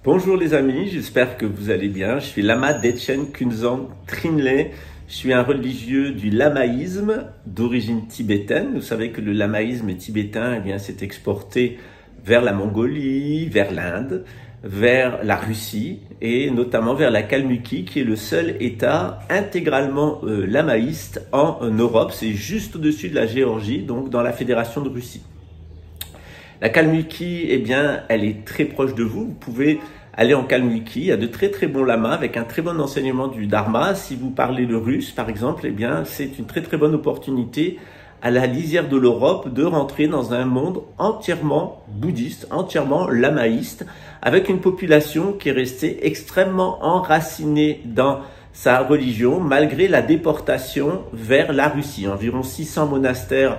Bonjour les amis, j'espère que vous allez bien. Je suis Lama Dechen Kunzang Trinley. Je suis un religieux du lamaïsme d'origine tibétaine. Vous savez que le lamaïsme tibétain s'est exporté vers la Mongolie, vers l'Inde, vers la Russie et notamment vers la Kalmykie qui est le seul État intégralement lamaïste en Europe. C'est juste au-dessus de la Géorgie, donc dans la Fédération de Russie. La Kalmykie, elle est très proche de vous. Vous pouvez aller en Kalmykie. Il y a de très très bons lamas avec un très bon enseignement du Dharma. Si vous parlez le russe, par exemple, c'est une très très bonne opportunité à la lisière de l'Europe de rentrer dans un monde entièrement bouddhiste, entièrement lamaïste, avec une population qui est restée extrêmement enracinée dans sa religion, malgré la déportation vers la Russie. Environ 600 monastères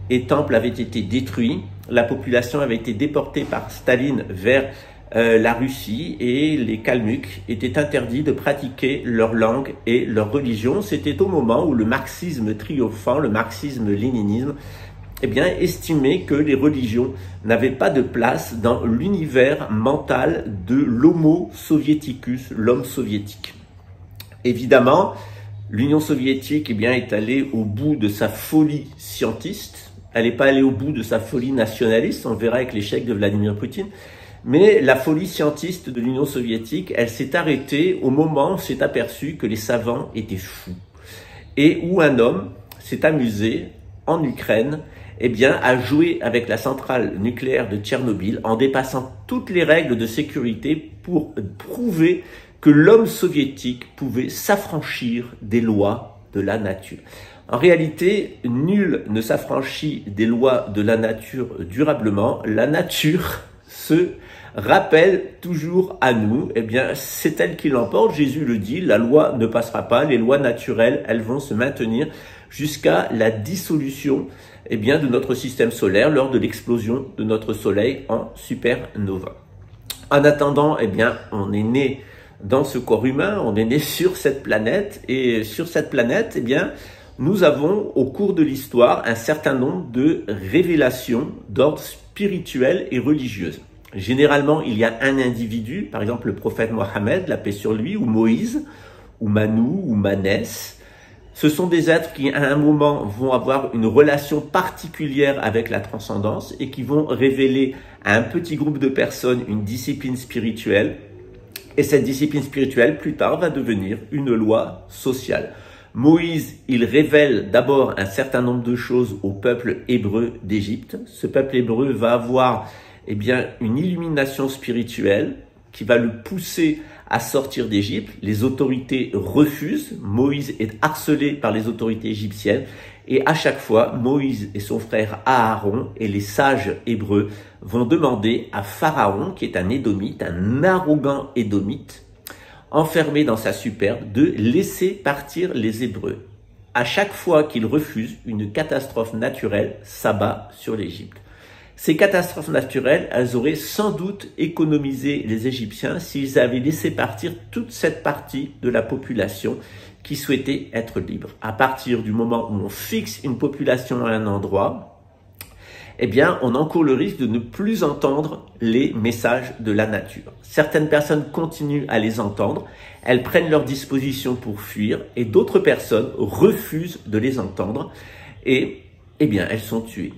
et temples avaient été détruits. La population avait été déportée par Staline vers la Russie et les Kalmyks étaient interdits de pratiquer leur langue et leur religion. C'était au moment où le marxisme triomphant, le marxisme-léninisme, estimait que les religions n'avaient pas de place dans l'univers mental de l'homo soviéticus, l'homme soviétique. Évidemment, l'Union soviétique est allée au bout de sa folie scientiste. Elle n'est pas allée au bout de sa folie nationaliste, on le verra avec l'échec de Vladimir Poutine. Mais la folie scientiste de l'Union soviétique, elle s'est arrêtée au moment où on s'est aperçu que les savants étaient fous. Et où un homme s'est amusé en Ukraine à jouer avec la centrale nucléaire de Tchernobyl en dépassant toutes les règles de sécurité pour prouver que l'homme soviétique pouvait s'affranchir des lois de la nature. En réalité, nul ne s'affranchit des lois de la nature durablement. La nature se rappelle toujours à nous. C'est elle qui l'emporte. Jésus le dit, la loi ne passera pas. Les lois naturelles, elles vont se maintenir jusqu'à la dissolution de notre système solaire lors de l'explosion de notre soleil en supernova. En attendant, on est né dans ce corps humain, on est né sur cette planète et sur cette planète, nous avons au cours de l'histoire un certain nombre de révélations d'ordre spirituel et religieuse. Généralement, il y a un individu, par exemple le prophète Mohammed, la paix sur lui, ou Moïse, ou Manu, ou Manès. Ce sont des êtres qui, à un moment, vont avoir une relation particulière avec la transcendance et qui vont révéler à un petit groupe de personnes une discipline spirituelle. Et cette discipline spirituelle, plus tard, va devenir une loi sociale. Moïse, il révèle d'abord un certain nombre de choses au peuple hébreu d'Égypte. Ce peuple hébreu va avoir une illumination spirituelle qui va le pousser à sortir d'Égypte. Les autorités refusent. Moïse est harcelé par les autorités égyptiennes. Et à chaque fois, Moïse et son frère Aaron et les sages hébreux vont demander à Pharaon, qui est un édomite, un arrogant édomite, enfermé dans sa superbe, de laisser partir les Hébreux. À chaque fois qu'il refuse, une catastrophe naturelle s'abat sur l'Égypte. Ces catastrophes naturelles, elles auraient sans doute économisé les Égyptiens s'ils avaient laissé partir toute cette partie de la population qui souhaitait être libre. À partir du moment où on fixe une population à un endroit, on encourt le risque de ne plus entendre les messages de la nature. Certaines personnes continuent à les entendre, elles prennent leurs dispositions pour fuir et d'autres personnes refusent de les entendre et elles sont tuées.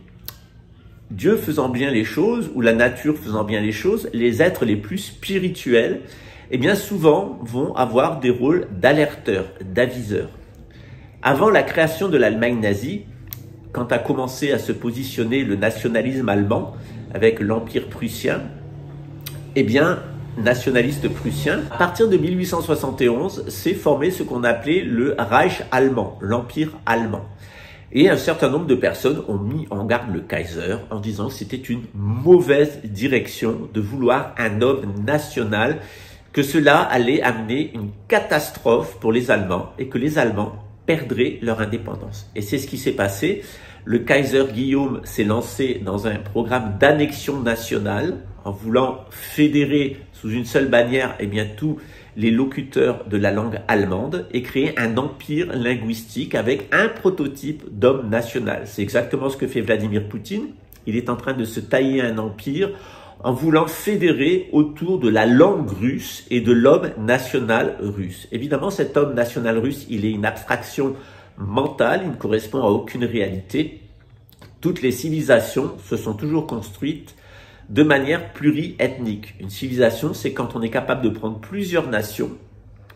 Dieu faisant bien les choses ou la nature faisant bien les choses, les êtres les plus spirituels souvent vont avoir des rôles d'alerteurs, d'aviseurs. Avant la création de l'Allemagne nazie, quand a commencé à se positionner le nationalisme allemand avec l'Empire prussien, nationaliste prussien, à partir de 1871, s'est formé ce qu'on appelait le Reich allemand, l'Empire allemand. Et un certain nombre de personnes ont mis en garde le Kaiser en disant que c'était une mauvaise direction de vouloir un homme national, que cela allait amener une catastrophe pour les Allemands et que les Allemands perdraient leur indépendance. Et c'est ce qui s'est passé. Le Kaiser Guillaume s'est lancé dans un programme d'annexion nationale en voulant fédérer sous une seule bannière tous les locuteurs de la langue allemande et créer un empire linguistique avec un prototype d'homme national. C'est exactement ce que fait Vladimir Poutine. Il est en train de se tailler un empire en voulant fédérer autour de la langue russe et de l'homme national russe. Évidemment, cet homme national russe, il est une abstraction mentale, il ne correspond à aucune réalité. Toutes les civilisations se sont toujours construites de manière pluriethnique. Une civilisation, c'est quand on est capable de prendre plusieurs nations,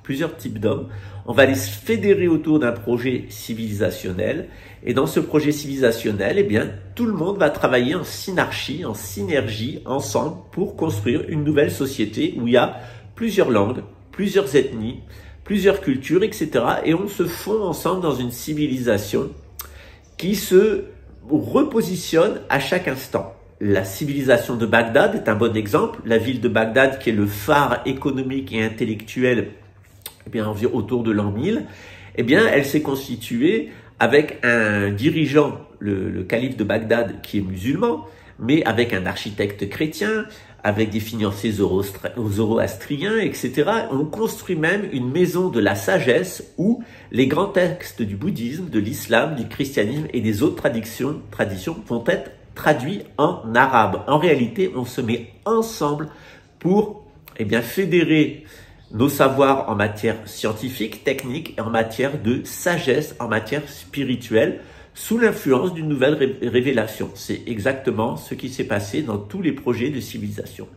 plusieurs types d'hommes, on va les fédérer autour d'un projet civilisationnel, et dans ce projet civilisationnel, eh bien, tout le monde va travailler en synarchie, en synergie, ensemble, pour construire une nouvelle société où il y a plusieurs langues, plusieurs ethnies, plusieurs cultures, etc. Et on se fond ensemble dans une civilisation qui se repositionne à chaque instant. La civilisation de Bagdad est un bon exemple. La ville de Bagdad, qui est le phare économique et intellectuel, eh bien, autour de l'an 1000, eh bien, elle s'est constituée avec un dirigeant, le calife de Bagdad, qui est musulman, mais avec un architecte chrétien, avec des financiers zoroastriens, etc. On construit même une maison de la sagesse où les grands textes du bouddhisme, de l'islam, du christianisme et des autres traditions vont être traduits en arabe. En réalité, on se met ensemble pour, eh bien, fédérer nos savoirs en matière scientifique, technique, et en matière de sagesse, en matière spirituelle, sous l'influence d'une nouvelle révélation. C'est exactement ce qui s'est passé dans tous les projets de civilisation.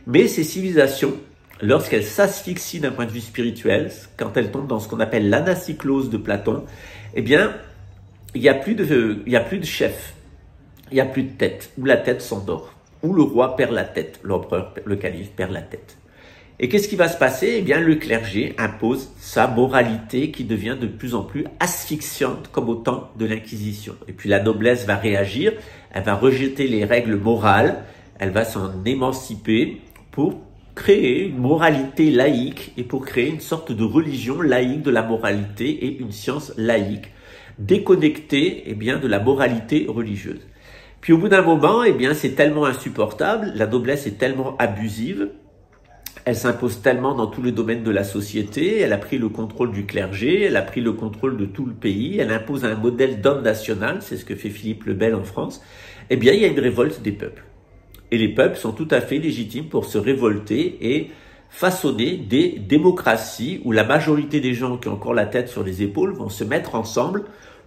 Mais ces civilisations, lorsqu'elles s'asphyxient d'un point de vue spirituel, quand elles tombent dans ce qu'on appelle l'anacyclose de Platon, eh bien, il n'y a plus de chef, il n'y a plus de tête, où la tête s'endort, où le roi perd la tête, l'empereur, le calife perd la tête. Et qu'est-ce qui va se passer? Eh bien, le clergé impose sa moralité qui devient de plus en plus asphyxiante comme au temps de l'Inquisition. Et puis la noblesse va réagir, elle va rejeter les règles morales, elle va s'en émanciper pour créer une moralité laïque et pour créer une sorte de religion laïque de la moralité et une science laïque, déconnectée, eh bien, de la moralité religieuse. Puis au bout d'un moment, eh bien, c'est tellement insupportable, la noblesse est tellement abusive, elle s'impose tellement dans tous les domaines de la société, elle a pris le contrôle du clergé, elle a pris le contrôle de tout le pays, elle impose un modèle d'homme national, c'est ce que fait Philippe le Bel en France, eh bien il y a une révolte des peuples. Et les peuples sont tout à fait légitimes pour se révolter et façonner des démocraties où la majorité des gens qui ont encore la tête sur les épaules vont se mettre ensemble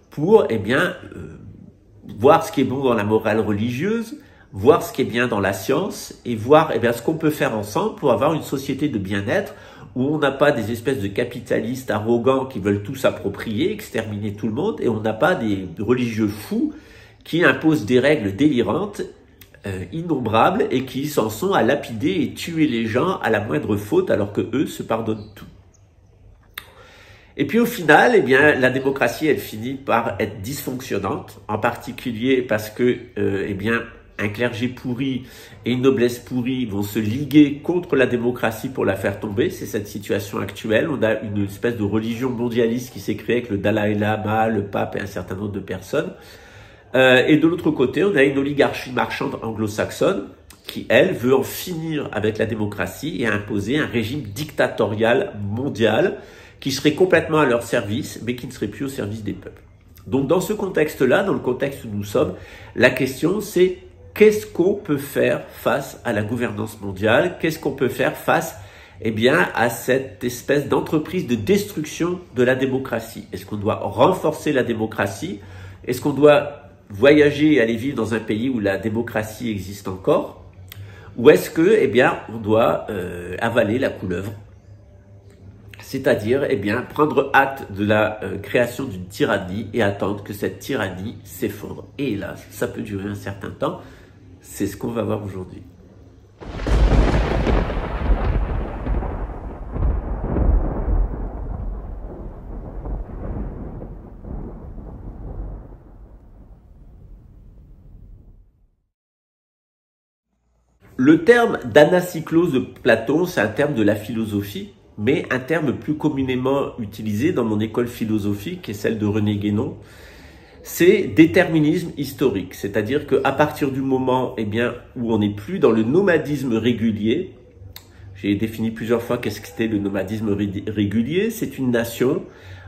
pour, eh bien, voir ce qui est bon dans la morale religieuse, voir ce qui est bien dans la science et voir, eh bien, ce qu'on peut faire ensemble pour avoir une société de bien-être où on n'a pas des espèces de capitalistes arrogants qui veulent tout s'approprier, exterminer tout le monde, et on n'a pas des religieux fous qui imposent des règles délirantes, innombrables, et qui s'en sont à lapider et tuer les gens à la moindre faute alors que eux se pardonnent tout. Et puis au final, eh bien, la démocratie, elle finit par être dysfonctionnante, en particulier parce que, eh bien, un clergé pourri et une noblesse pourrie vont se liguer contre la démocratie pour la faire tomber. C'est cette situation actuelle. On a une espèce de religion mondialiste qui s'est créée avec le Dalai Lama, le pape et un certain nombre de personnes. Et de l'autre côté, on a une oligarchie marchande anglo-saxonne qui, elle, veut en finir avec la démocratie et imposer un régime dictatorial mondial qui serait complètement à leur service, mais qui ne serait plus au service des peuples. Donc dans ce contexte-là, dans le contexte où nous sommes, la question c'est: qu'est-ce qu'on peut faire face à la gouvernance mondiale? Qu'est-ce qu'on peut faire face, eh bien, à cette espèce d'entreprise de destruction de la démocratie? Est-ce qu'on doit renforcer la démocratie? Est-ce qu'on doit voyager et aller vivre dans un pays où la démocratie existe encore? Ou est-ce que, eh bien, on doit avaler la couleuvre? C'est-à-dire, eh bien, prendre acte de la création d'une tyrannie et attendre que cette tyrannie s'effondre. Et hélas, ça peut durer un certain temps. C'est ce qu'on va voir aujourd'hui. Le terme d'anacyclose de Platon, c'est un terme de la philosophie, mais un terme plus communément utilisé dans mon école philosophique, qui est celle de René Guénon, c'est déterminisme historique. C'est-à-dire qu'à partir du moment, eh bien, où on n'est plus dans le nomadisme régulier, j'ai défini plusieurs fois qu'est-ce que c'était le nomadisme régulier, c'est une nation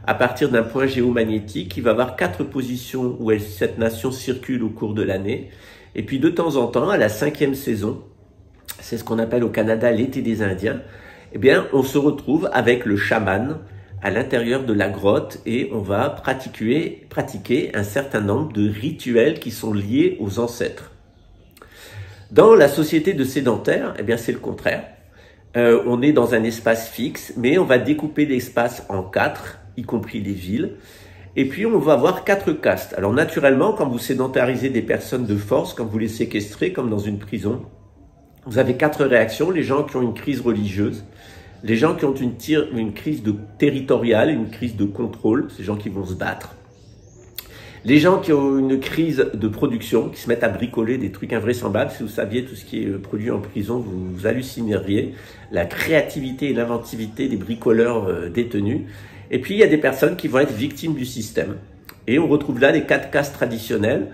à partir d'un point géomagnétique qui va avoir 4 positions où cette nation circule au cours de l'année, et puis de temps en temps, à la 5e saison, c'est ce qu'on appelle au Canada l'été des Indiens, eh bien, on se retrouve avec le chaman à l'intérieur de la grotte et on va pratiquer un certain nombre de rituels qui sont liés aux ancêtres. Dans la société de sédentaires, eh bien, c'est le contraire. On est dans un espace fixe, mais on va découper l'espace en 4, y compris les villes. Et puis, on va avoir 4 castes. Alors, naturellement, quand vous sédentarisez des personnes de force, quand vous les séquestrez, comme dans une prison, vous avez 4 réactions. Les gens qui ont une crise religieuse, les gens qui ont une crise territoriale, une crise de contrôle, ces gens qui vont se battre. Les gens qui ont une crise de production, qui se mettent à bricoler des trucs invraisemblables. Si vous saviez tout ce qui est produit en prison, vous hallucineriez. La créativité et l'inventivité des bricoleurs détenus. Et puis, il y a des personnes qui vont être victimes du système. Et on retrouve là les 4 castes traditionnelles.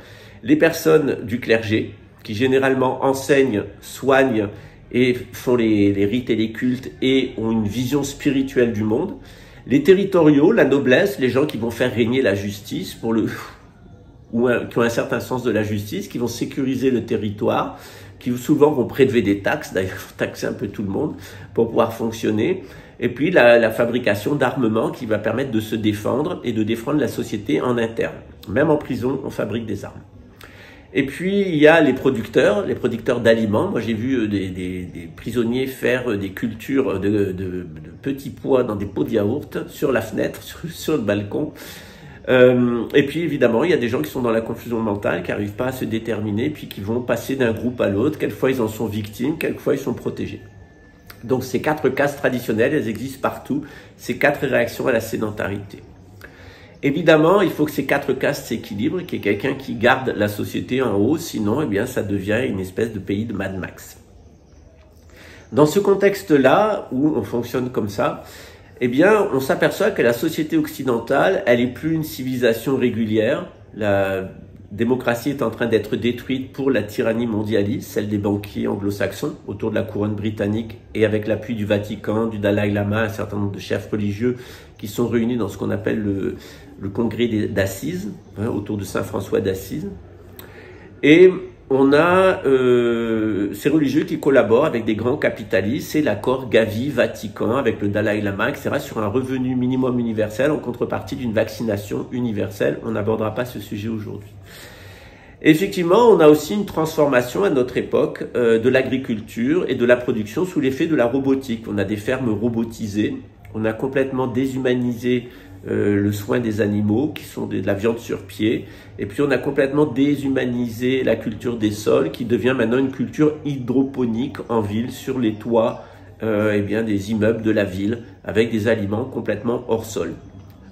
Les personnes du clergé, qui généralement enseignent, soignent et font les rites et les cultes et ont une vision spirituelle du monde. Les territoriaux, la noblesse, les gens qui vont faire régner la justice qui ont un certain sens de la justice, qui vont sécuriser le territoire, qui souvent vont prélever des taxes, d'ailleurs taxer un peu tout le monde pour pouvoir fonctionner. Et puis la fabrication d'armements qui va permettre de se défendre et de défendre la société en interne. Même en prison, on fabrique des armes. Et puis il y a les producteurs d'aliments. Moi j'ai vu des prisonniers faire des cultures de petits pois dans des pots de yaourt sur la fenêtre, sur le balcon. Et puis évidemment il y a des gens qui sont dans la confusion mentale, qui n'arrivent pas à se déterminer, puis qui vont passer d'un groupe à l'autre. Quelquefois ils en sont victimes, quelquefois ils sont protégés. Donc ces 4 castes traditionnelles, elles existent partout, ces 4 réactions à la sédentarité. Évidemment, il faut que ces 4 castes s'équilibrent, qu'il y ait quelqu'un qui garde la société en haut, sinon eh bien, ça devient une espèce de pays de Mad Max. Dans ce contexte-là, où on fonctionne comme ça, eh bien, on s'aperçoit que la société occidentale, elle n'est plus une civilisation régulière. La démocratie est en train d'être détruite pour la tyrannie mondialiste, celle des banquiers anglo-saxons autour de la couronne britannique et avec l'appui du Vatican, du Dalai Lama, un certain nombre de chefs religieux qui sont réunis dans ce qu'on appelle le congrès d'Assise, autour de Saint François d'Assise. Et on a ces religieux qui collaborent avec des grands capitalistes, c'est l'accord Gavi-Vatican avec le Dalai Lama, etc., sur un revenu minimum universel en contrepartie d'une vaccination universelle. On n'abordera pas ce sujet aujourd'hui. Effectivement, on a aussi une transformation à notre époque de l'agriculture et de la production sous l'effet de la robotique. On a des fermes robotisées, on a complètement déshumanisé le soin des animaux qui sont de la viande sur pied, et puis on a complètement déshumanisé la culture des sols qui devient maintenant une culture hydroponique en ville sur les toits eh bien, des immeubles de la ville avec des aliments complètement hors sol.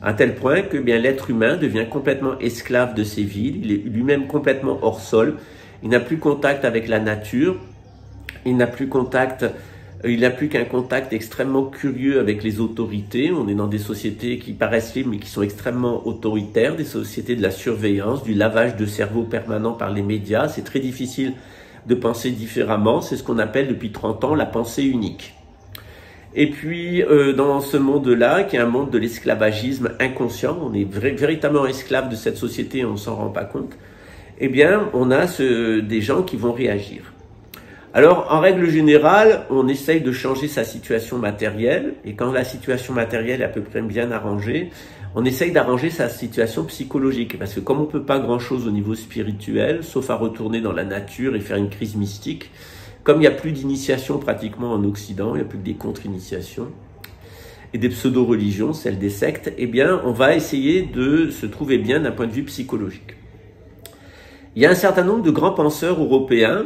À tel point que bien l'être humain devient complètement esclave de ces villes, il est lui-même complètement hors sol, il n'a plus contact avec la nature, il n'a plus qu'un contact extrêmement curieux avec les autorités. On est dans des sociétés qui paraissent libres mais qui sont extrêmement autoritaires, des sociétés de la surveillance, du lavage de cerveau permanent par les médias. C'est très difficile de penser différemment. C'est ce qu'on appelle depuis 30 ans la pensée unique. Et puis, dans ce monde-là, qui est un monde de l'esclavagisme inconscient, on est véritablement esclave de cette société et on ne s'en rend pas compte, eh bien, on a des gens qui vont réagir. Alors, en règle générale, on essaye de changer sa situation matérielle, et quand la situation matérielle est à peu près bien arrangée, on essaye d'arranger sa situation psychologique, parce que comme on ne peut pas grand-chose au niveau spirituel, sauf à retourner dans la nature et faire une crise mystique, comme il n'y a plus d'initiation pratiquement en Occident, il n'y a plus que des contre-initiations, et des pseudo-religions, celles des sectes, eh bien, on va essayer de se trouver bien d'un point de vue psychologique. Il y a un certain nombre de grands penseurs européens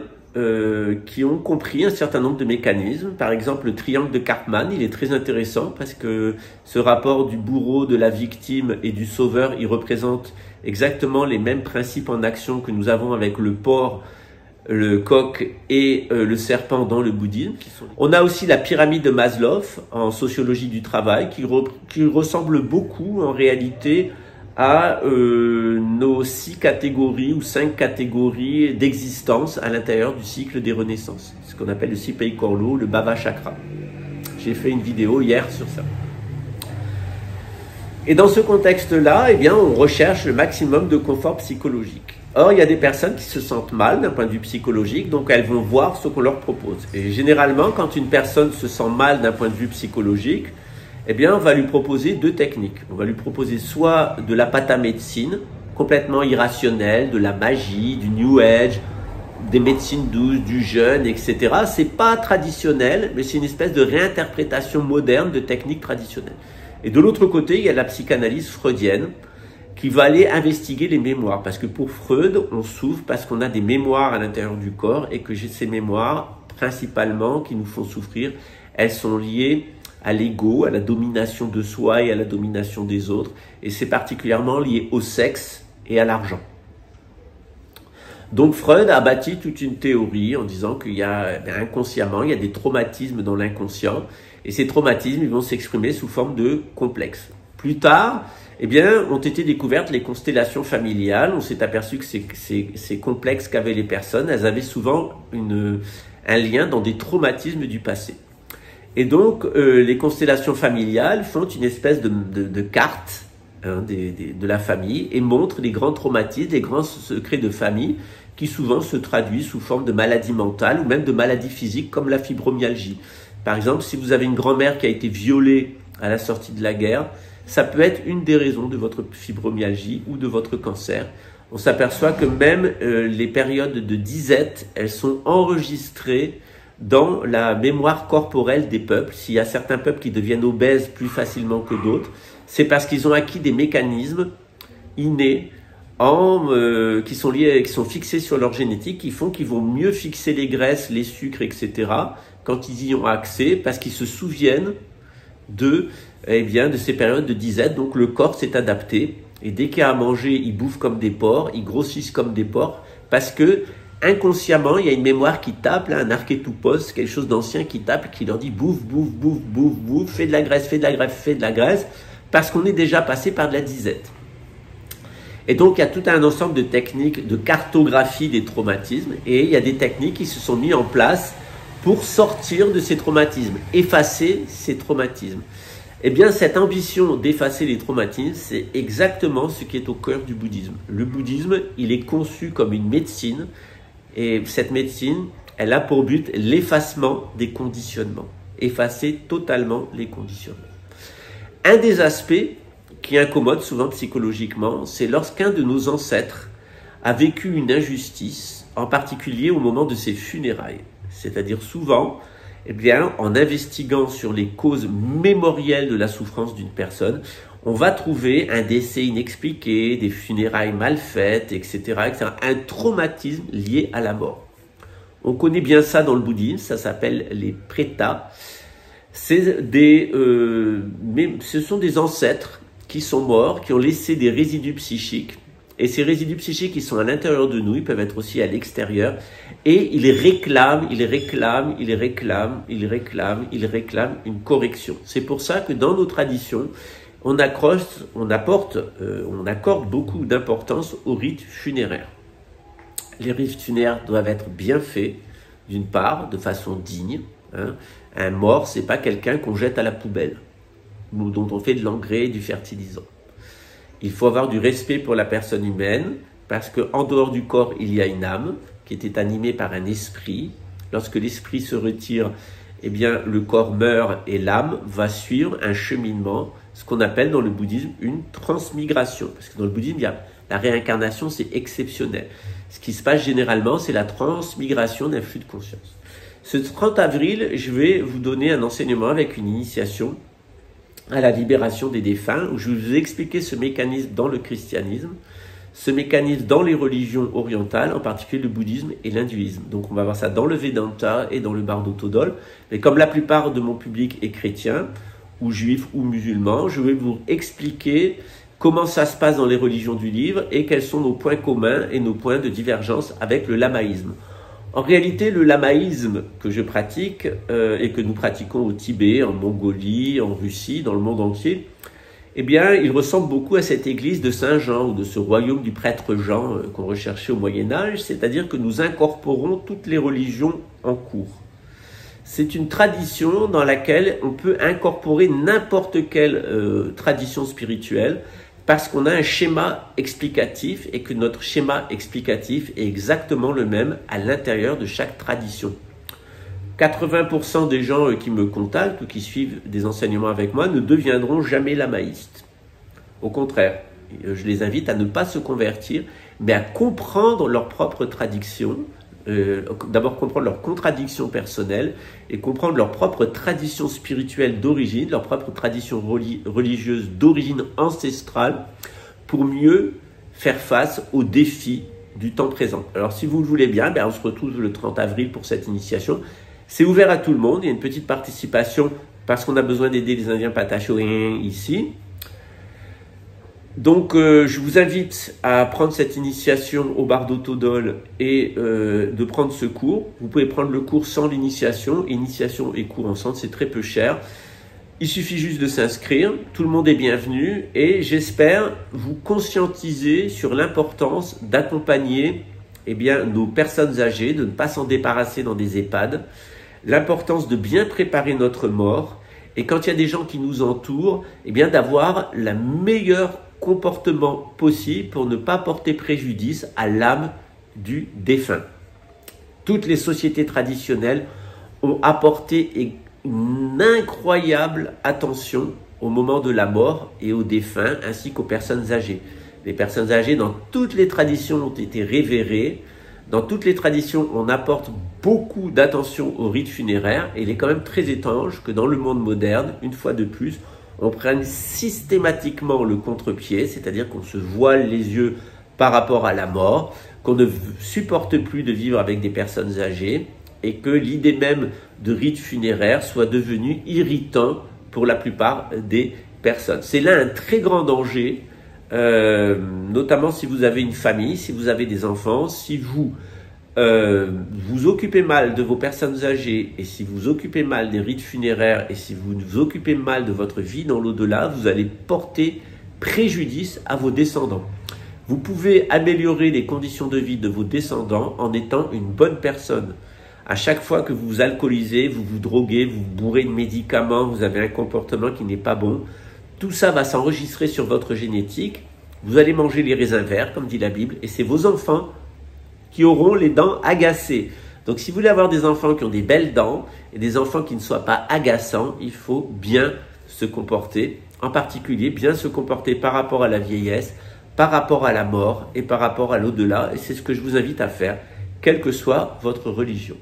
qui ont compris un certain nombre de mécanismes. Par exemple, le triangle de Karpman, il est très intéressant parce que ce rapport du bourreau, de la victime et du sauveur, il représente exactement les mêmes principes en action que nous avons avec le porc, le coq et le serpent dans le bouddhisme. On a aussi la pyramide de Maslow en sociologie du travail qui ressemble beaucoup en réalité à nos 6 catégories ou 5 catégories d'existence à l'intérieur du cycle des renaissances. Ce qu'on appelle le Sipei Korlo, le Bhava Chakra. J'ai fait une vidéo hier sur ça. Et dans ce contexte-là, eh bien, on recherche le maximum de confort psychologique. Or, il y a des personnes qui se sentent mal d'un point de vue psychologique, donc elles vont voir ce qu'on leur propose. Et généralement, quand une personne se sent mal d'un point de vue psychologique, eh bien, on va lui proposer deux techniques. On va lui proposer soit de la patamédecine, complètement irrationnelle, de la magie, du New Age, des médecines douces, du jeûne, etc. C'est pas traditionnel, mais c'est une espèce de réinterprétation moderne de techniques traditionnelles. Et de l'autre côté, il y a la psychanalyse freudienne qui va aller investiguer les mémoires. Parce que pour Freud, on souffre parce qu'on a des mémoires à l'intérieur du corps et que ces mémoires, principalement, qui nous font souffrir, elles sont liées à l'ego, à la domination de soi et à la domination des autres. Et c'est particulièrement lié au sexe et à l'argent. Donc Freud a bâti toute une théorie en disant qu'il y a inconsciemment, il y a des traumatismes dans l'inconscient et ces traumatismes ils vont s'exprimer sous forme de complexes. Plus tard, eh bien, ont été découvertes les constellations familiales. On s'est aperçu que ces complexes qu'avaient les personnes, elles avaient souvent un lien dans des traumatismes du passé. Et donc, les constellations familiales font une espèce de carte de la famille et montrent les grands traumatismes, les grands secrets de famille qui souvent se traduisent sous forme de maladies mentales ou même de maladies physiques comme la fibromyalgie. Par exemple, si vous avez une grand-mère qui a été violée à la sortie de la guerre, ça peut être une des raisons de votre fibromyalgie ou de votre cancer. On s'aperçoit que même les périodes de disette, elles sont enregistrées dans la mémoire corporelle des peuples. S'il y a certains peuples qui deviennent obèses plus facilement que d'autres, c'est parce qu'ils ont acquis des mécanismes innés qui sont fixés sur leur génétique, qui font qu'ils vont mieux fixer les graisses, les sucres, etc. quand ils y ont accès, parce qu'ils se souviennent de ces périodes de disette. Donc le corps s'est adapté et dès qu'il y a à manger, ils bouffent comme des porcs, ils grossissent comme des porcs parce que inconsciemment, il y a une mémoire qui tape, là, un archétoupos, quelque chose d'ancien qui tape, qui leur dit bouffe, bouffe, bouffe, bouffe, bouffe, fais de la graisse, fais de la graisse, fais de la graisse, parce qu'on est déjà passé par de la disette. Et donc, il y a tout un ensemble de techniques de cartographie des traumatismes et il y a des techniques qui se sont mises en place pour sortir de ces traumatismes, effacer ces traumatismes. Eh bien, cette ambition d'effacer les traumatismes, c'est exactement ce qui est au cœur du bouddhisme. Le bouddhisme, il est conçu comme une médecine et cette médecine, elle a pour but l'effacement des conditionnements, effacer totalement les conditionnements. Un des aspects qui incommode souvent psychologiquement, c'est lorsqu'un de nos ancêtres a vécu une injustice, en particulier au moment de ses funérailles. C'est-à-dire souvent, eh bien, en investiguant sur les causes mémorielles de la souffrance d'une personne, on va trouver un décès inexpliqué, des funérailles mal faites, etc., etc., un traumatisme lié à la mort. On connaît bien ça dans le bouddhisme, ça s'appelle les prétas. Ce sont des ancêtres qui sont morts, qui ont laissé des résidus psychiques. Et ces résidus psychiques, ils sont à l'intérieur de nous, ils peuvent être aussi à l'extérieur. Et ils réclament une correction. C'est pour ça que dans nos traditions, on accorde beaucoup d'importance aux rites funéraires. Les rites funéraires doivent être bien faits, d'une part, de façon digne. Un mort, c'est pas quelqu'un qu'on jette à la poubelle, ou dont on fait de l'engrais et du fertilisant. Il faut avoir du respect pour la personne humaine, parce qu'en dehors du corps, il y a une âme qui était animée par un esprit. Lorsque l'esprit se retire, eh bien, le corps meurt et l'âme va suivre un cheminement, ce qu'on appelle dans le bouddhisme une transmigration. Parce que dans le bouddhisme, la réincarnation, c'est exceptionnel. Ce qui se passe généralement, c'est la transmigration d'un flux de conscience. Ce 30 avril, je vais vous donner un enseignement avec une initiation à la libération des défunts, où je vais vous expliquer ce mécanisme dans le christianisme, ce mécanisme dans les religions orientales, en particulier le bouddhisme et l'hindouisme. Donc on va voir ça dans le Vedanta et dans le Bardo Todol. Mais comme la plupart de mon public est chrétien, ou juif ou musulman, je vais vous expliquer comment ça se passe dans les religions du livre et quels sont nos points communs et nos points de divergence avec le lamaïsme. En réalité, le lamaïsme que je pratique et que nous pratiquons au Tibet, en Mongolie, en Russie, dans le monde entier, eh bien, il ressemble beaucoup à cette église de Saint-Jean ou de ce royaume du prêtre Jean qu'on recherchait au Moyen-Âge, c'est-à-dire que nous incorporons toutes les religions en cours. C'est une tradition dans laquelle on peut incorporer n'importe quelle tradition spirituelle parce qu'on a un schéma explicatif et que notre schéma explicatif est exactement le même à l'intérieur de chaque tradition. 80% des gens qui me contactent ou qui suivent des enseignements avec moi ne deviendront jamais lamaïstes. Au contraire, je les invite à ne pas se convertir, mais à comprendre leur propre tradition, d'abord comprendre leurs contradictions personnelles et comprendre leur propre tradition spirituelle d'origine, leur propre tradition religieuse d'origine ancestrale, pour mieux faire face aux défis du temps présent. Alors si vous le voulez bien, on se retrouve le 30 avril pour cette initiation. C'est ouvert à tout le monde, il y a une petite participation parce qu'on a besoin d'aider les Indiens Patachouriens ici. Donc, je vous invite à prendre cette initiation au Bardo Todol et de prendre ce cours. Vous pouvez prendre le cours sans l'initiation. Initiation et cours ensemble, c'est très peu cher. Il suffit juste de s'inscrire. Tout le monde est bienvenu et j'espère vous conscientiser sur l'importance d'accompagner nos personnes âgées, de ne pas s'en débarrasser dans des EHPAD, l'importance de bien préparer notre mort et quand il y a des gens qui nous entourent, d'avoir la meilleure comportement possible pour ne pas porter préjudice à l'âme du défunt. Toutes les sociétés traditionnelles ont apporté une incroyable attention au moment de la mort et aux défunts ainsi qu'aux personnes âgées. Les personnes âgées dans toutes les traditions ont été révérées. Dans toutes les traditions, on apporte beaucoup d'attention aux rites funéraires et il est quand même très étrange que dans le monde moderne, une fois de plus, on prenne systématiquement le contre-pied, c'est-à-dire qu'on se voile les yeux par rapport à la mort, qu'on ne supporte plus de vivre avec des personnes âgées et que l'idée même de rite funéraire soit devenue irritant pour la plupart des personnes. C'est là un très grand danger, notamment si vous avez une famille, si vous avez des enfants, si vous vous occupez mal de vos personnes âgées et si vous occupez mal des rites funéraires et si vous vous occupez mal de votre vie dans l'au-delà, vous allez porter préjudice à vos descendants. Vous pouvez améliorer les conditions de vie de vos descendants en étant une bonne personne. À chaque fois que vous vous alcoolisez, vous vous droguez, vous vous bourrez de médicaments, vous avez un comportement qui n'est pas bon, tout ça va s'enregistrer sur votre génétique. Vous allez manger les raisins verts, comme dit la Bible, et c'est vos enfants qui auront les dents agacées. Donc si vous voulez avoir des enfants qui ont des belles dents et des enfants qui ne soient pas agaçants, il faut bien se comporter, en particulier bien se comporter par rapport à la vieillesse, par rapport à la mort et par rapport à l'au-delà. Et c'est ce que je vous invite à faire, quelle que soit votre religion.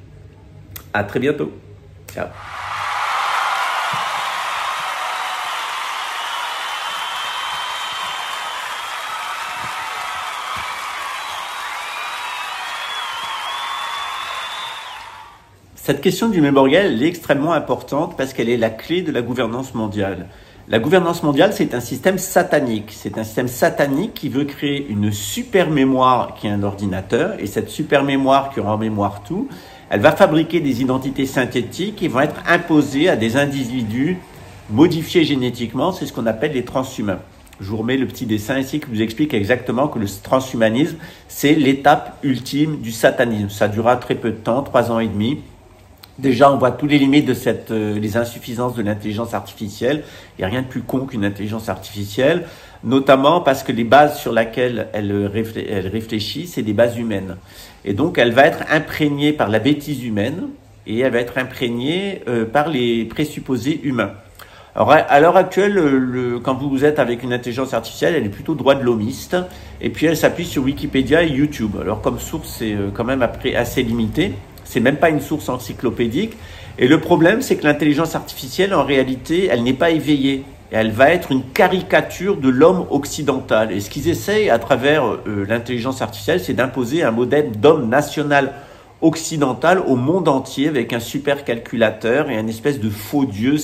À très bientôt. Ciao. Cette question du mémorial, elle est extrêmement importante parce qu'elle est la clé de la gouvernance mondiale. La gouvernance mondiale, c'est un système satanique. C'est un système satanique qui veut créer une super mémoire qui est un ordinateur. Et cette super mémoire qui aura en mémoire tout, elle va fabriquer des identités synthétiques qui vont être imposées à des individus modifiés génétiquement. C'est ce qu'on appelle les transhumains. Je vous remets le petit dessin ici qui vous explique exactement que le transhumanisme, c'est l'étape ultime du satanisme. Ça durera très peu de temps, 3 ans et demi. Déjà, on voit tous les limites de les insuffisances de l'intelligence artificielle. Il n'y a rien de plus con qu'une intelligence artificielle, notamment parce que les bases sur lesquelles elle réfléchit, c'est des bases humaines. Et donc, elle va être imprégnée par la bêtise humaine et elle va être imprégnée par les présupposés humains. Alors, à l'heure actuelle, quand vous êtes avec une intelligence artificielle, elle est plutôt droit de l'homiste et puis elle s'appuie sur Wikipédia et YouTube. Alors, comme source, c'est quand même assez limité. C'est même pas une source encyclopédique. Et le problème, c'est que l'intelligence artificielle, en réalité, elle n'est pas éveillée. Et elle va être une caricature de l'homme occidental. Et ce qu'ils essayent à travers l'intelligence artificielle, c'est d'imposer un modèle d'homme national occidental au monde entier avec un supercalculateur et un espèce de faux dieu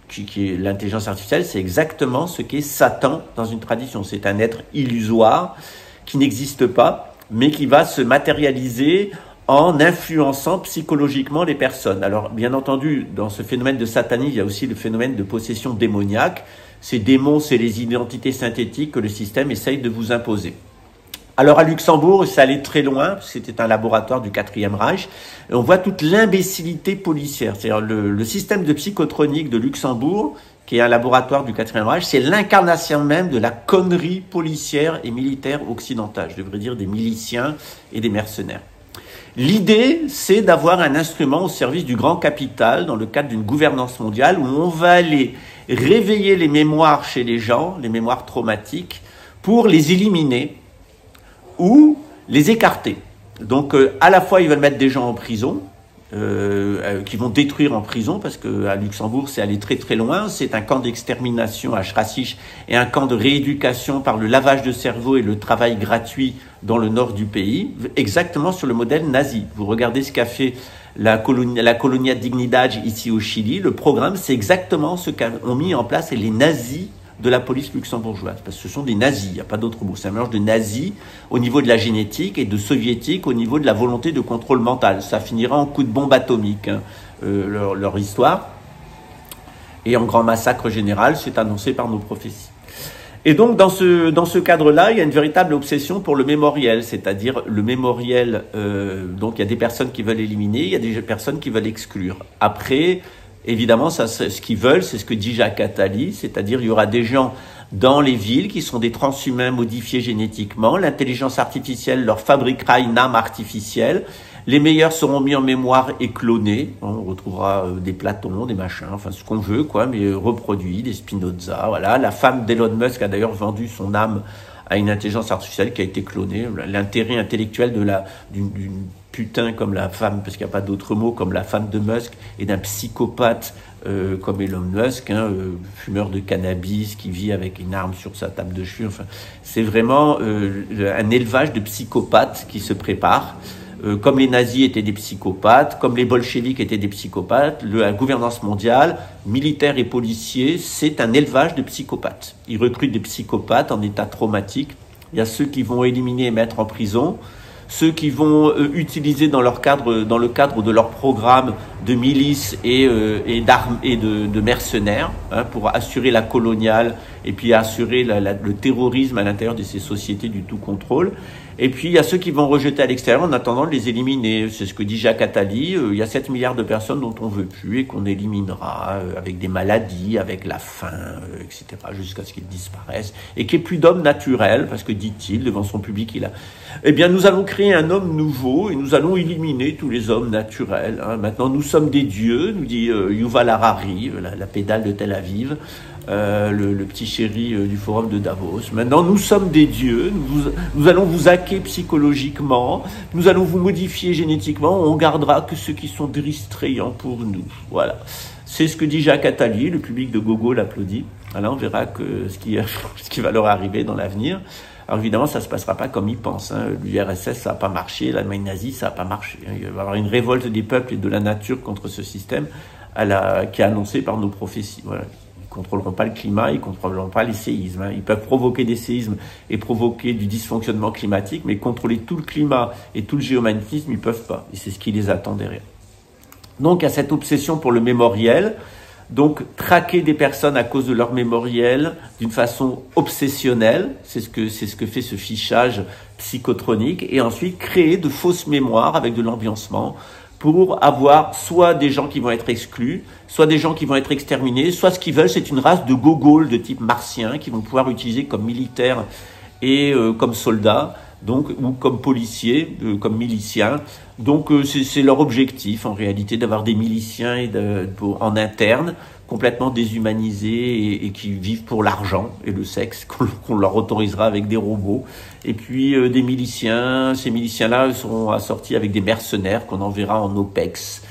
qui est l'intelligence artificielle. C'est exactement ce qu'est Satan dans une tradition. C'est un être illusoire qui n'existe pas, mais qui va se matérialiser en influençant psychologiquement les personnes. Alors, bien entendu, dans ce phénomène de satanisme, il y a aussi le phénomène de possession démoniaque. Ces démons, c'est les identités synthétiques que le système essaye de vous imposer. Alors, à Luxembourg, ça allait très loin, c'était un laboratoire du 4e Reich, et on voit toute l'imbécilité policière. C'est-à-dire le système de psychotronique de Luxembourg, qui est un laboratoire du 4e Reich, c'est l'incarnation même de la connerie policière et militaire occidentale. Je devrais dire des miliciens et des mercenaires. L'idée, c'est d'avoir un instrument au service du grand capital dans le cadre d'une gouvernance mondiale où on va aller réveiller les mémoires chez les gens, les mémoires traumatiques, pour les éliminer ou les écarter. Donc, à la fois, ils veulent mettre des gens en prison, qui vont détruire en prison, parce qu'à Luxembourg, c'est aller très très loin. C'est un camp d'extermination à Schrassich et un camp de rééducation par le lavage de cerveau et le travail gratuit dans le nord du pays, exactement sur le modèle nazi. Vous regardez ce qu'a fait la Colonia Dignidad ici au Chili. Le programme, c'est exactement ce qu'ont mis en place les nazis de la police luxembourgeoise, parce que ce sont des nazis, il n'y a pas d'autre mot, c'est un mélange de nazis au niveau de la génétique et de soviétiques au niveau de la volonté de contrôle mental. Ça finira en coup de bombe atomique, hein, leur histoire, et en grand massacre général, c'est annoncé par nos prophéties. Et donc dans ce cadre-là, il y a une véritable obsession pour le mémoriel, c'est-à-dire le mémoriel, donc il y a des personnes qui veulent éliminer, il y a des personnes qui veulent exclure. Après, évidemment, ça, ce qu'ils veulent, c'est ce que dit Jacques Attali, c'est-à-dire il y aura des gens dans les villes qui sont des transhumains modifiés génétiquement, l'intelligence artificielle leur fabriquera une âme artificielle, les meilleurs seront mis en mémoire et clonés, on retrouvera des Platons, des machins, enfin ce qu'on veut, quoi, mais reproduits, des Spinoza, voilà. La femme d'Elon Musk a d'ailleurs vendu son âme à une intelligence artificielle qui a été clonée. L'intérêt intellectuel d'une putain comme la femme, parce qu'il n'y a pas d'autre mot, comme la femme de Musk, et d'un psychopathe comme Elon Musk, hein, fumeur de cannabis qui vit avec une arme sur sa table de chevet. Enfin, c'est vraiment un élevage de psychopathes qui se prépare. Comme les nazis étaient des psychopathes, comme les bolcheviks étaient des psychopathes, la gouvernance mondiale, militaire et policier, c'est un élevage de psychopathes. Ils recrutent des psychopathes en état traumatique. Il y a ceux qui vont éliminer et mettre en prison, ceux qui vont utiliser dans le cadre de leur programme de milices et d'armes et de mercenaires, hein, pour assurer la coloniale et puis assurer le terrorisme à l'intérieur de ces sociétés du tout contrôle. Et puis, il y a ceux qui vont rejeter à l'extérieur en attendant de les éliminer. C'est ce que dit Jacques Attali. Il y a 7 milliards de personnes dont on veut plus et qu'on éliminera avec des maladies, avec la faim, etc., jusqu'à ce qu'ils disparaissent. Et qu'il n'y ait plus d'homme naturel, parce que, dit-il, devant son public, eh bien, nous allons créer un homme nouveau et nous allons éliminer tous les hommes naturels. Hein. Maintenant, nous sommes des dieux, nous dit Yuval Harari, la pédale de Tel Aviv. Le petit chéri du forum de Davos. Maintenant, nous sommes des dieux, nous allons vous hacker psychologiquement, nous allons vous modifier génétiquement, on gardera que ceux qui sont distrayants pour nous. Voilà. C'est ce que dit Jacques Attali, le public de Gogo l'applaudit. Alors, on verra ce qui va leur arriver dans l'avenir. Alors évidemment, ça ne se passera pas comme ils pensent. Hein. L'URSS, ça n'a pas marché, l'Allemagne nazie, ça n'a pas marché. Il va y avoir une révolte des peuples et de la nature contre ce système qui est annoncé par nos prophéties. Voilà. Ils ne contrôleront pas le climat, ils ne contrôleront pas les séismes. Hein. Ils peuvent provoquer des séismes et provoquer du dysfonctionnement climatique, mais contrôler tout le climat et tout le géomagnétisme, ils ne peuvent pas. Et c'est ce qui les attend derrière. Donc, il y a cette obsession pour le mémoriel. Donc, traquer des personnes à cause de leur mémoriel d'une façon obsessionnelle, c'est ce que fait ce fichage psychotronique. Et ensuite, créer de fausses mémoires avec de l'ambiancement, pour avoir soit des gens qui vont être exclus, soit des gens qui vont être exterminés, soit ce qu'ils veulent, c'est une race de gogoles de type martien qui vont pouvoir utiliser comme militaires et comme soldats, donc, ou comme policiers, comme miliciens. Donc c'est leur objectif en réalité d'avoir des miliciens en interne, complètement déshumanisés et qui vivent pour l'argent et le sexe qu'on leur autorisera avec des robots. Et puis des miliciens, ces miliciens-là seront assortis avec des mercenaires qu'on enverra en OPEX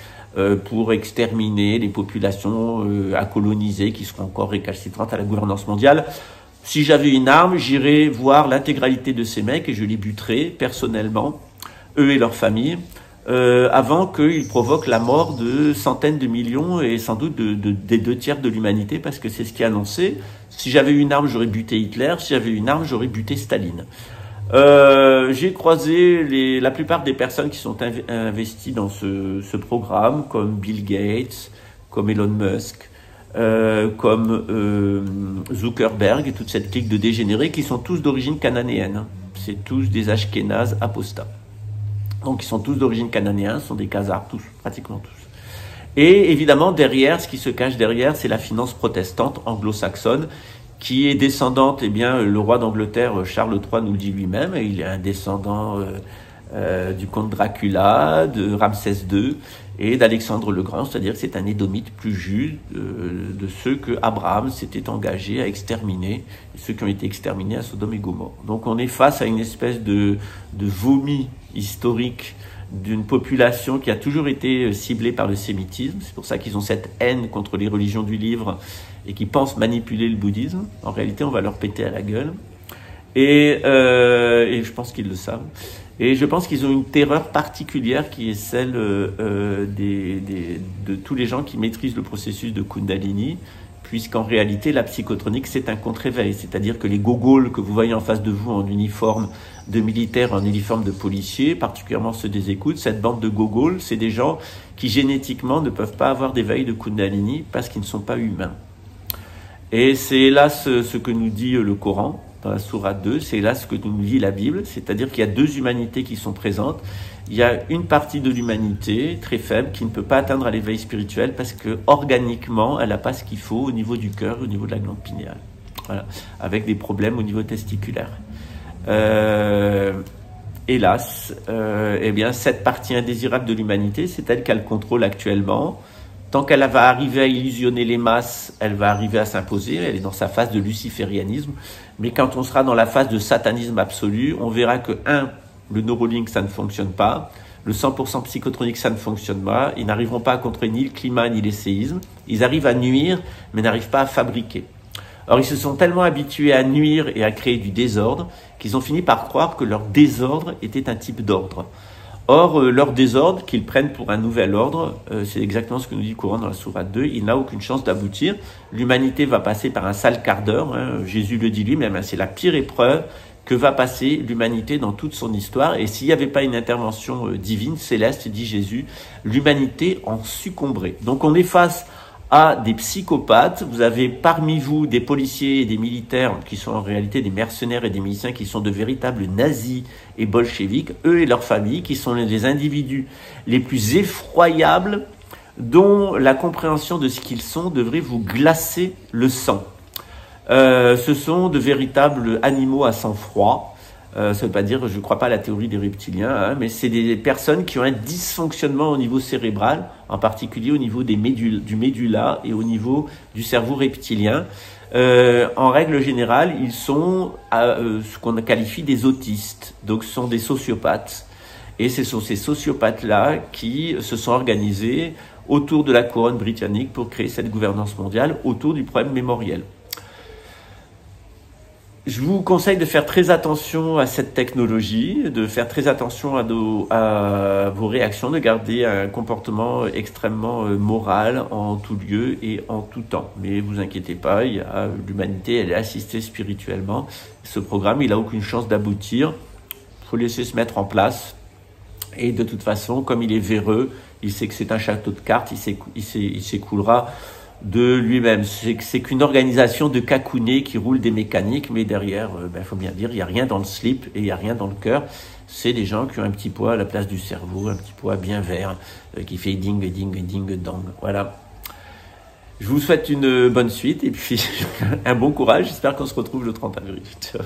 pour exterminer les populations à coloniser qui seront encore récalcitrantes à la gouvernance mondiale. Si j'avais une arme, j'irais voir l'intégralité de ces mecs et je les buterais personnellement, eux et leurs familles, avant qu'ils provoquent la mort de centaines de millions et sans doute des 2/3 de l'humanité, parce que c'est ce qui est annoncé. Si j'avais une arme, j'aurais buté Hitler. Si j'avais une arme, j'aurais buté Staline. J'ai croisé la plupart des personnes qui sont investies dans ce programme, comme Bill Gates, comme Elon Musk, comme Zuckerberg et toute cette clique de dégénérés qui sont tous d'origine cananéenne. C'est tous des Ashkénazes apostats. Donc ils sont tous d'origine cananéenne, sont des Khazars, tous, pratiquement tous. Et évidemment, derrière, ce qui se cache derrière, c'est la finance protestante anglo-saxonne, qui est descendante, eh bien, le roi d'Angleterre, Charles III, nous le dit lui-même, il est un descendant du comte Dracula, de Ramsès II et d'Alexandre le Grand, c'est-à-dire que c'est un édomite plus juste de ceux que Abraham s'était engagé à exterminer, ceux qui ont été exterminés à Sodome et Gomorrhe. Donc on est face à une espèce de vomi historique d'une population qui a toujours été ciblée par le sémitisme. C'est pour ça qu'ils ont cette haine contre les religions du livre et qui pensent manipuler le bouddhisme. En réalité, on va leur péter à la gueule. Et je pense qu'ils le savent. Et je pense qu'ils ont une terreur particulière qui est celle de tous les gens qui maîtrisent le processus de Kundalini, puisqu'en réalité, la psychotronique, c'est un contre-éveil. C'est-à-dire que les gogols que vous voyez en face de vous en uniforme de militaires, en uniforme de policiers, particulièrement ceux des écoutes, cette bande de gogols, c'est des gens qui génétiquement ne peuvent pas avoir d'éveil de Kundalini parce qu'ils ne sont pas humains. Et c'est là ce que nous dit le Coran, dans la sourate 2, c'est là ce que nous dit la Bible, c'est-à-dire qu'il y a deux humanités qui sont présentes. Il y a une partie de l'humanité très faible qui ne peut pas atteindre à l'éveil spirituel parce que organiquement, elle n'a pas ce qu'il faut au niveau du cœur, au niveau de la glande pinéale. Voilà, avec des problèmes au niveau testiculaire. Hélas, eh bien, cette partie indésirable de l'humanité, c'est elle qu'elle contrôle actuellement. Tant qu'elle va arriver à illusionner les masses, elle va arriver à s'imposer. Elle est dans sa phase de luciférianisme. Mais quand on sera dans la phase de satanisme absolu, on verra que, le Neuralink, ça ne fonctionne pas. Le 100% psychotronique, ça ne fonctionne pas. Ils n'arriveront pas à contrer ni le climat, ni les séismes. Ils arrivent à nuire, mais n'arrivent pas à fabriquer. Or, ils se sont tellement habitués à nuire et à créer du désordre qu'ils ont fini par croire que leur désordre était un type d'ordre. Or, leur désordre, qu'ils prennent pour un nouvel ordre, c'est exactement ce que nous dit le Coran dans la sourate 2, il n'a aucune chance d'aboutir. L'humanité va passer par un sale quart d'heure, Jésus le dit lui-même, c'est la pire épreuve que va passer l'humanité dans toute son histoire. Et s'il n'y avait pas une intervention divine, céleste, dit Jésus, l'humanité en succomberait. Donc on est face à des psychopathes. Vous avez parmi vous des policiers et des militaires qui sont en réalité des mercenaires et des miliciens qui sont de véritables nazis et bolcheviques, eux et leurs familles, qui sont les individus les plus effroyables dont la compréhension de ce qu'ils sont devrait vous glacer le sang. Ce sont de véritables animaux à sang froid. Ça ne veut pas dire, je ne crois pas à la théorie des reptiliens, mais c'est des personnes qui ont un dysfonctionnement au niveau cérébral, en particulier au niveau du médula et au niveau du cerveau reptilien. En règle générale, ils sont ce qu'on qualifie des autistes, donc ce sont des sociopathes. Et ce sont ces sociopathes-là qui se sont organisés autour de la couronne britannique pour créer cette gouvernance mondiale autour du problème mémoriel. Je vous conseille de faire très attention à cette technologie, de faire très attention à vos réactions, de garder un comportement extrêmement moral en tout lieu et en tout temps. Mais vous inquiétez pas, l'humanité, elle est assistée spirituellement. Ce programme, il n'a aucune chance d'aboutir. Il faut laisser se mettre en place. Et de toute façon, comme il est véreux, il sait que c'est un château de cartes, il s'écoulera de lui-même. C'est qu'une organisation de cacounets qui roule des mécaniques, mais derrière, faut bien dire, il n'y a rien dans le slip et il n'y a rien dans le cœur. C'est des gens qui ont un petit poids à la place du cerveau, un petit poids bien vert, qui fait ding, ding, ding, dong. Voilà. Je vous souhaite une bonne suite et puis un bon courage. J'espère qu'on se retrouve le 30 avril. Ciao.